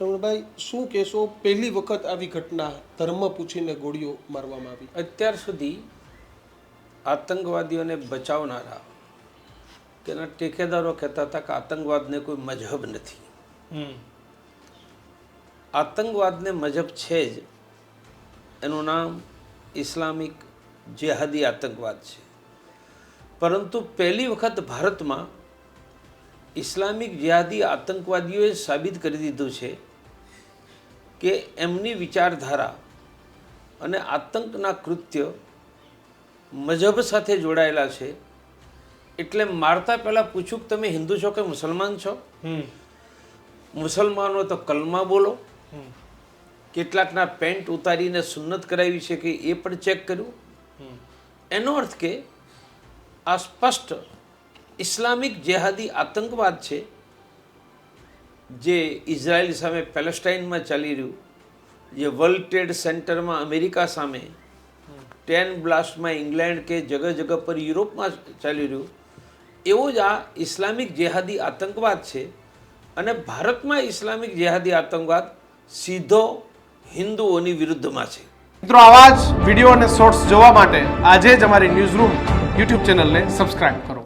રમણભાઈ, શું કહેશો? પહેલી વખત આવી ઘટના ધર્મ પૂછીને ગોળીઓ મારવામાં આવી. અત્યાર સુધી આતંકવાદીઓને બચાવનારા કે એના ટેકેદારો કહેતા હતા કે આતંકવાદને કોઈ મજહબ નથી. આતંકવાદને મજહબ છે જ. એનું નામ ઇસ્લામિક જેહાદી આતંકવાદ છે. પરંતુ પહેલી વખત ભારતમાં ઇસ્લામિક જેહાદી આતંકવાદીઓએ સાબિત કરી દીધું છે કે એમની વિચારધારા અને આતંકના કૃત્ય મજહબ સાથે જોડાયેલા છે. એટલે મારતા પહેલાં પૂછ્યું કે તમે હિન્દુ છો કે મુસલમાન છો? મુસલમાનો તો કલમા બોલો. કેટલાકના પેન્ટ ઉતારીને સુન્નત કરાવી છે કે એ પણ ચેક કર્યું. એનો અર્થ કે આ સ્પષ્ટ ઇસ્લામિક જેહાદી આતંકવાદ છે જે ઇઝરાયલ સામે પેલેસ્ટાઇનમાં ચાલી રહ્યું, જે વર્લ્ડ ટ્રેડ સેન્ટરમાં અમેરિકા સામે, 10 બ્લાસ્ટમાં ઇંગ્લેન્ડ કે જગહ જગહ પર યુરોપમાં ચાલી રહ્યું, એવો જ આ ઇસ્લામિક જેહાદી આતંકવાદ છે. અને ભારતમાં ઇસ્લામિક જેહાદી આતંકવાદ સીધો હિન્દુઓની વિરુદ્ધમાં છે. મિત્રો, આવા જ વિડીયો અને શોર્ટ્સ જોવા માટે આજે જ અમારી ન્યૂઝરૂમ યુટ્યુબ ચેનલને સબસ્ક્રાઇબ કરો.